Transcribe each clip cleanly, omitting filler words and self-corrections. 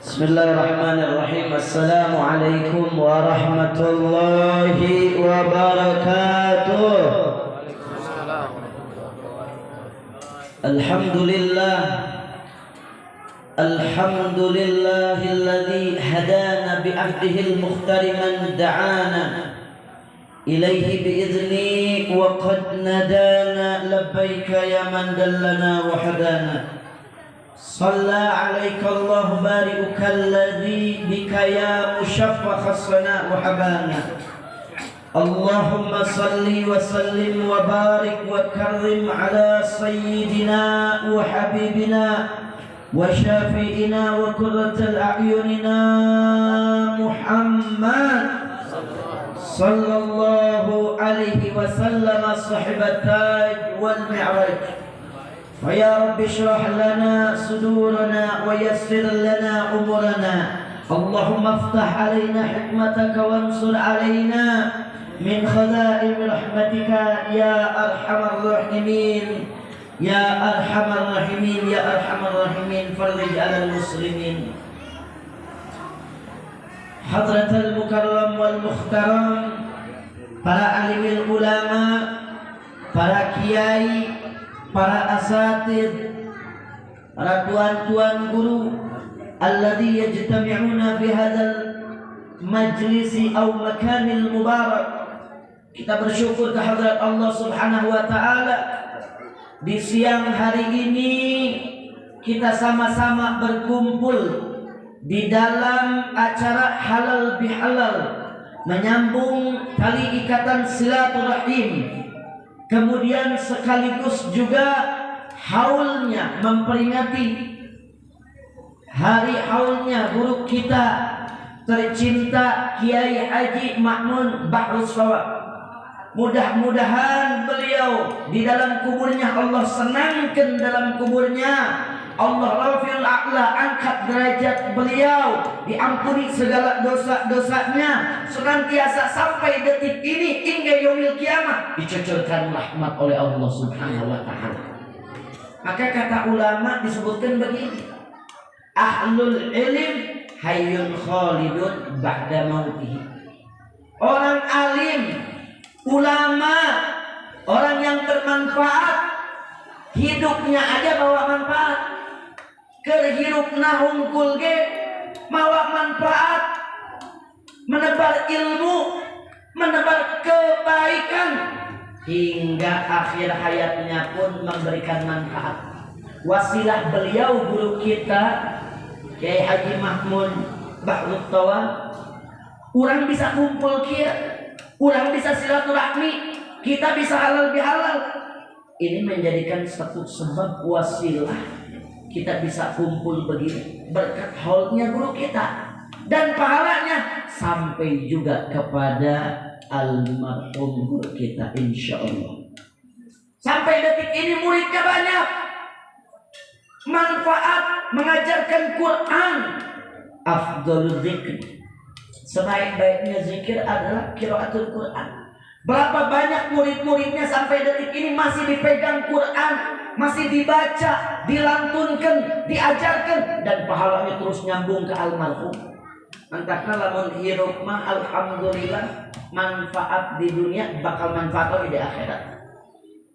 Bismillahirrahmanirrahim. Assalamualaikum warahmatullahi wabarakatuh. Alhamdulillah. Alhamdulillahilladzi hadana bi'abdihil mukhtari man da'ana ilaihi bi'izni wa qad nadana labbaika ya man dallana wa hadana. Shalla alaika Allah bari'uka alladhi bika ya mushaffa khassana wa habana. Allahumma salli wa sallim wa barik wa karrim ala sayyidina wa habibina wa syafi'ina wa qurratal a'yunina Muhammad sallallahu alaihi wasallam sahibat taj wal mi'raj. Faya Rabbi syrah lana sudurana wa yassir lana umurana. Allahumma aftah alaina hikmataka wansur alaina min khaza'in rahmatika ya arhamar rahimin. Ya arhamar rahimin, ya arhamar rahimin, farij 'alal muslimin. Hadratal mukarram wal muhtaram, para alimil ulama, para kiai, para asatid, para tuan-tuan guru, alladzi yajtami'una fi hadzal majlisi aw makanil mubarak. Kita bersyukur kehadrat Allah Subhanahu wa taala. Di siang hari ini kita sama-sama berkumpul di dalam acara halal bihalal, menyambung tali ikatan silaturahim, kemudian sekaligus juga haulnya, memperingati hari haulnya guru kita tercinta Kiai Haji Ma'mun Bahrus Shawab. Mudah-mudahan beliau di dalam kuburnya Allah senangkan dalam kuburnya. Allah rafiul a'la, angkat derajat beliau, diampuni segala dosa-dosanya, senantiasa sampai detik ini hingga yaumil kiamah dicucurkan rahmat oleh Allah Subhanahu wa taala. Maka kata ulama disebutkan begini, ahlul ilm hayyun khalidun ba'da mautihi. Orang alim, ulama, orang yang bermanfaat, hidupnya aja bawa manfaat. Kerhirupna hungkul ge mawa manfaat, menebar ilmu, menebar kebaikan, hingga akhir hayatnya pun memberikan manfaat. Wasilah beliau guru kita Kiai Haji Ma'mun Bahrus Shawab, orang bisa kumpul kia, orang bisa silaturahmi, kita bisa halal bihalal. Ini menjadikan satu sebab wasilah kita bisa kumpul begini berkat haulnya guru kita, dan pahalanya sampai juga kepada almarhum guru kita insyaallah. Sampai detik ini muridnya banyak, manfaat mengajarkan Quran. Afdhalul zikr, sebaik-baiknya zikir adalah qiraatul Quran. Berapa banyak murid-muridnya sampai detik ini masih dipegang Quran, masih dibaca, dilantunkan, diajarkan, dan pahalanya terus nyambung ke almarhum. Entahkah lamun hirup mah alhamdulillah, manfaat di dunia bakal manfaat di akhirat.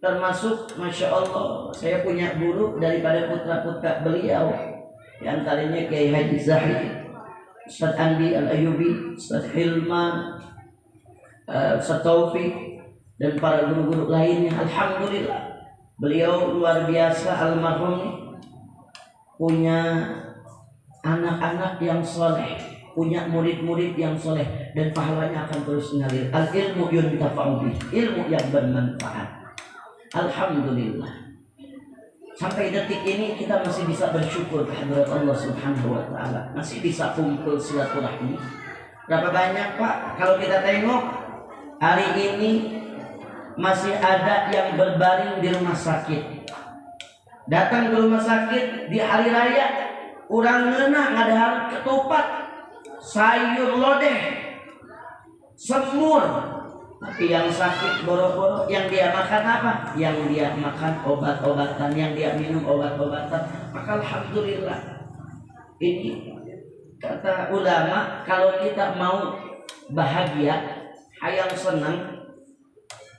Termasuk Masya Allah, saya punya guru daripada putra-putra beliau, yang antaranya Kiai Haji Zahid, Ustaz Andi Al-Ayubi, Ustaz Hilman, Ustaz Taufik, dan para guru-guru lainnya. Alhamdulillah, beliau luar biasa. Almarhum punya anak-anak yang soleh, punya murid-murid yang soleh, dan pahalanya akan terus mengalir. Al-ilmu yuntafa'u bih, ilmu yang bermanfaat. Alhamdulillah, sampai detik ini kita masih bisa bersyukur kehadirat Allah Subhanahu wa taala, masih bisa kumpul silaturahmi. Berapa banyak Pak kalau kita tengok hari ini masih ada yang berbaring di rumah sakit. Datang ke rumah sakit di hari raya, urang ngeunah ngadahar ketupat, sayur lodeh, semur, Tapi yang sakit boro-boro, yang dia makan apa? Yang dia makan obat-obatan, yang dia minum obat-obatan. Maka alhamdulillah. Ini kata ulama, kalau kita mau bahagia, hayang senang,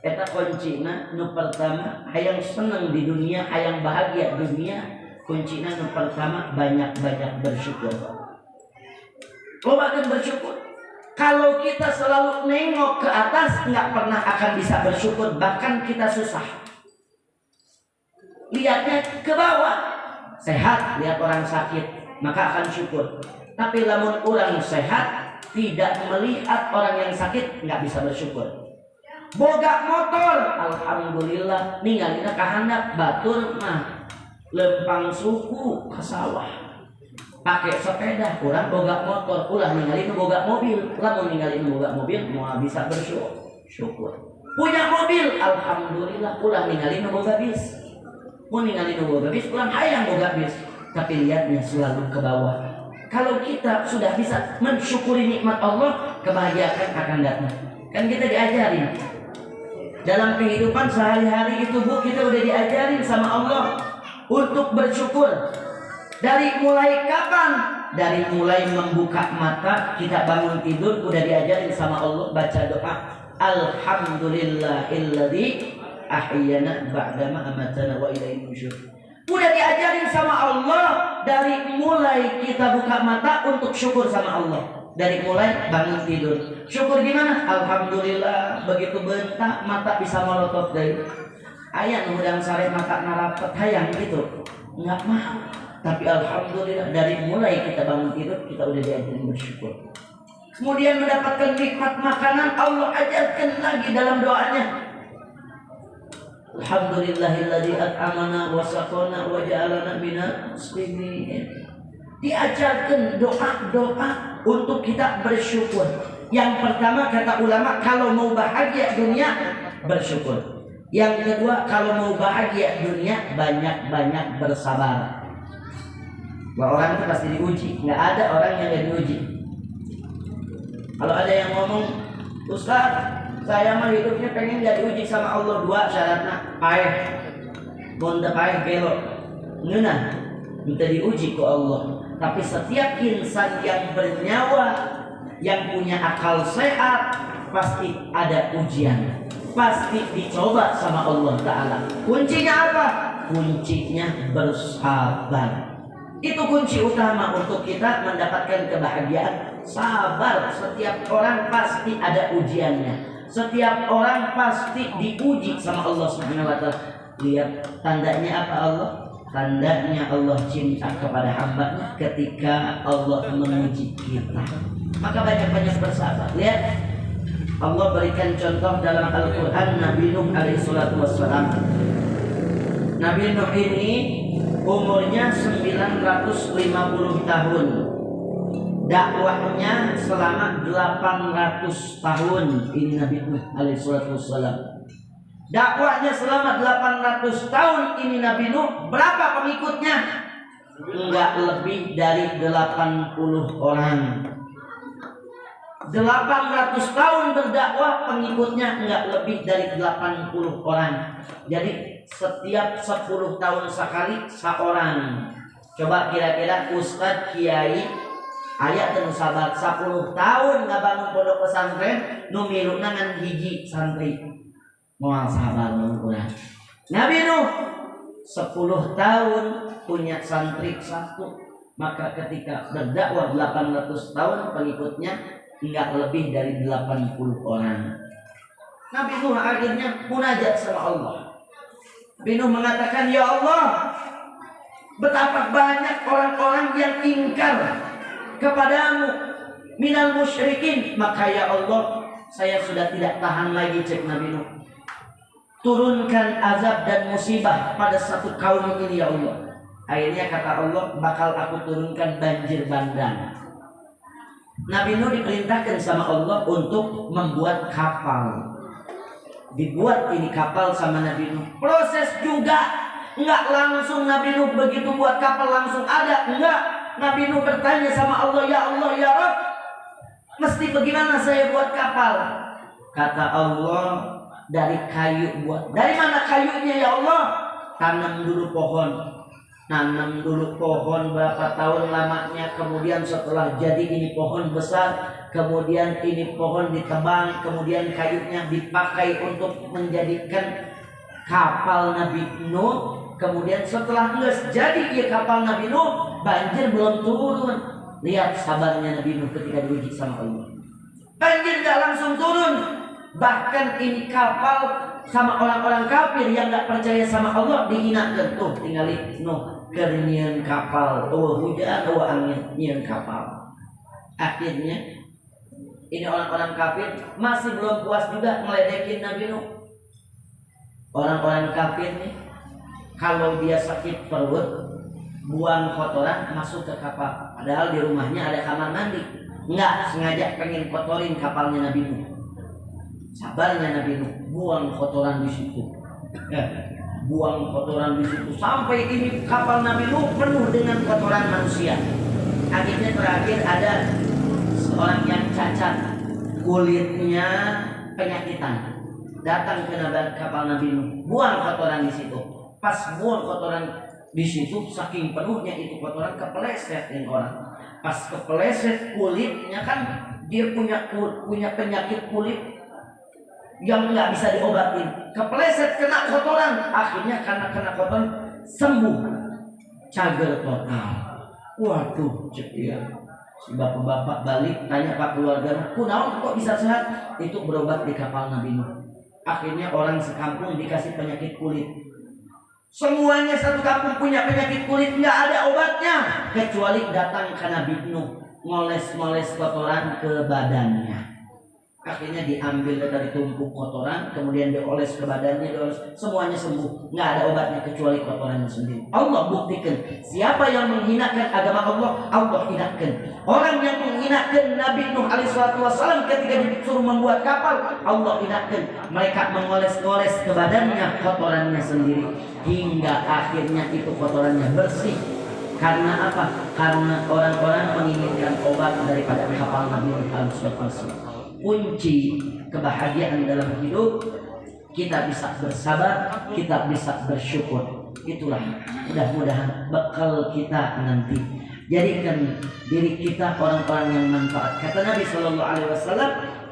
eta kuncina nu pertama, hayang senang di dunia, hayang bahagia dunia, kuncina nu pertama banyak-banyak bersyukur. Lobakeun bersyukur. Kalau kita selalu nengok ke atas, nggak pernah akan bisa bersyukur, bahkan kita susah. Lihatnya ke bawah, sehat, lihat orang sakit, maka akan syukur. Tapi lamun orang sehat, tidak melihat orang yang sakit, nggak bisa bersyukur. Boga motor, alhamdulillah, ninggalina kahandap batur mah lempang suku ke sawah. Pakai sepeda, kurang boga motor, ulah ninggalin boga mobil. Lamun ninggalin boga mobil, mau bisa bersyukur. Punya mobil, alhamdulillah, ulah ninggalin boga bis. Mau ninggalin boga bis, ulah hayang boga bis. Tapi lihatnya selalu ke bawah. Kalau kita sudah bisa mensyukuri nikmat Allah, kebahagiaan akan datang. Kan kita diajarin dalam kehidupan sehari-hari itu, Bu, kita udah diajarin sama Allah untuk bersyukur. Dari mulai kapan? Dari mulai membuka mata, kita bangun tidur udah diajarin sama Allah baca doa Alhamdulillahilladzi ahyana ba'dama amatana wa ilaihi nusyur. Udah diajarin sama Allah dari mulai kita buka mata untuk syukur sama Allah. Dari mulai bangun tidur, syukur gimana? Alhamdulillah, begitu bentak mata bisa melotot dari ayat udang sare mata narapet hayang gitu, nggak mau. Tapi alhamdulillah dari mulai kita bangun tidur kita udah diajarin bersyukur. Kemudian mendapatkan nikmat makanan, Allah ajarkan lagi dalam doanya. Alhamdulillahilladzi at'amana wa saqana wa ja'alana minal muslimin. Diajarkan doa-doa untuk kita bersyukur. Yang pertama kata ulama, kalau mau bahagia dunia bersyukur. Yang kedua, kalau mau bahagia dunia banyak-banyak bersabar. Bahwa orang itu pasti diuji, nggak ada orang yang nggak diuji. Kalau ada yang ngomong, Ustaz, saya mah hidupnya pengen nggak diuji sama Allah, dua syaratnya, paeh, bonda paeh belok, ngeunah, minta diuji ke Allah. Tapi setiap insan yang bernyawa, yang punya akal sehat, pasti ada ujian, pasti dicoba sama Allah Ta'ala. Kuncinya apa? Kuncinya bersabar. Itu kunci utama untuk kita mendapatkan kebahagiaan. Sabar. Setiap orang pasti ada ujiannya. Setiap orang pasti diuji sama Allah Subhanahu wa Ta'ala. Lihat tandanya apa Allah? Tandanya Allah cinta kepada hamba ketika Allah menguji kita. Maka banyak-banyak bersabar. Lihat, Allah berikan contoh dalam Al-Quran Nabi Nuh alaihi salatu wassalam. Nabi Nuh ini umurnya 950 tahun. Dakwahnya selama 800 tahun. Ini Nabi Nuh alaihi salatu wassalam. Dakwahnya selama 800 tahun ini Nabi Nuh. Berapa pengikutnya? Enggak lebih dari 80 orang. 800 tahun berdakwah, pengikutnya enggak lebih dari 80 orang. Jadi setiap 10 tahun sekali seorang. Coba kira-kira Ustadz Kiai ayat dan sahabat 10 tahun ngabangun pondok pesantren nu miluna ngan hiji santri. Moal sahabat mengulang. Nabi Nuh 10 tahun punya santri satu. Maka ketika berdakwah 800 tahun pengikutnya enggak lebih dari 80 orang. Nabi Nuh akhirnya munajat sama Allah. Nabi Nuh mengatakan, ya Allah, betapa banyak orang-orang yang ingkar kepadamu minal musyrikin. Maka ya Allah, saya sudah tidak tahan lagi, cek Nabi Nuh. Turunkan azab dan musibah pada satu kaum ini ya Allah. Akhirnya kata Allah, bakal aku turunkan banjir bandang. Nabi Nuh diperintahkan sama Allah untuk membuat kapal. Dibuat ini kapal sama Nabi Nuh. Proses juga enggak langsung Nabi Nuh begitu buat kapal langsung ada. Enggak. Nabi Nuh bertanya sama Allah, ya Allah, ya Rabb, mesti bagaimana saya buat kapal? Kata Allah, dari kayu buat. Dari mana kayunya ya Allah? Tanam dulu pohon. Nanam dulu pohon berapa tahun lamanya, kemudian setelah jadi ini pohon besar, kemudian ini pohon ditebang, kemudian kayunya dipakai untuk menjadikan kapal Nabi Nuh. Kemudian setelah jadi kapal Nabi Nuh, banjir belum turun. Lihat sabarnya Nabi Nuh ketika diuji sama Allah. Banjir gak langsung turun. Bahkan ini kapal sama orang-orang kafir yang gak percaya sama Allah dihinakan. Tuh tinggalin Nuh kernian kapal, hujan, angin, nyian kapal. Akhirnya ini orang-orang kafir masih belum puas juga ngeledekin Nabi Nuh. Orang-orang kafir nih, kalau dia sakit perut, buang kotoran masuk ke kapal. Padahal di rumahnya ada kamar mandi. Enggak, sengaja pengen kotorin kapalnya Nabi Nuh. Sabarnya Nabi Nuh, buang kotoran di situ. Buang kotoran di situ sampai ini kapal Nabi Nuh penuh dengan kotoran manusia. Akhirnya terakhir ada seorang yang cacat, kulitnya penyakitan, datang ke kapal Nabi Nuh, buang kotoran di situ. Pas buang kotoran di situ, saking penuhnya itu kotoran, kepeleset dengan orang. Pas kepeleset kulitnya, kan dia punya penyakit kulit yang nggak bisa diobatin, kepeleset kena kotoran, akhirnya karena kena kotoran sembuh, cager total. Waduh, cek dia. Si bapak-bapak balik tanya pak keluarga, kunaon kok bisa sehat? Itu berobat di kapal Nabi Nuh. Akhirnya orang sekampung dikasih penyakit kulit. Semuanya satu kampung punya penyakit kulit, nggak ada obatnya kecuali datang ke Nabi Nuh, ngoles-ngoles kotoran ke badannya. Akhirnya diambil dari tumpuk kotoran, kemudian dioles ke badannya, semuanya sembuh. Nggak ada obatnya kecuali kotorannya sendiri. Allah buktikan, siapa yang menghinakan agama Allah, Allah hinakan. Orang yang menghinakan Nabi Nuh alaihissalam ketika disuruh membuat kapal, Allah hinakan. Mereka mengoles-ngoles ke badannya kotorannya sendiri, hingga akhirnya itu kotorannya bersih. Karena apa? Karena orang-orang menginginkan obat daripada kapal Nabi Nuh alaihissalam. Kunci kebahagiaan dalam hidup, kita bisa bersabar, kita bisa bersyukur. Itulah mudah-mudahan bekal kita nanti. Jadikan diri kita orang-orang yang manfaat. Kata Nabi SAW,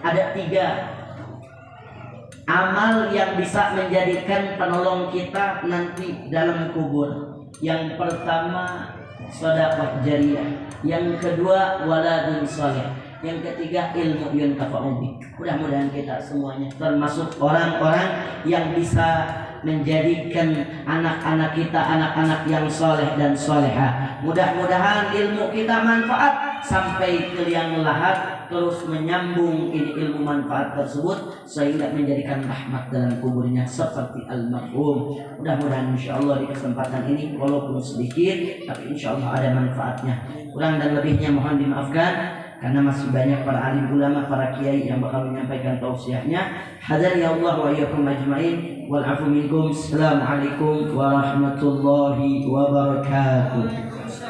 ada 3 amal yang bisa menjadikan penolong kita nanti dalam kubur. Yang pertama, sedekah jariyah. Yang kedua, waladun saleh. Yang ketiga, ilmu yuntafa'u bih. Mudah-mudahan kita semuanya termasuk orang-orang yang bisa menjadikan anak-anak kita anak-anak yang soleh dan soleha. Mudah-mudahan ilmu kita manfaat sampai ke liang lahat, terus menyambung ini ilmu manfaat tersebut sehingga menjadikan rahmat dalam kuburnya seperti almarhum. Mudah-mudahan insyaallah di kesempatan ini walaupun sedikit tapi insyaallah ada manfaatnya. Kurang dan lebihnya mohon dimaafkan karena masih banyak para alim ulama, para kiai yang bakal menyampaikan tausiahnya. Hadari Allah wa iyyakum ajmain wal afu minkum. Assalamualaikum warahmatullahi wabarakatuh.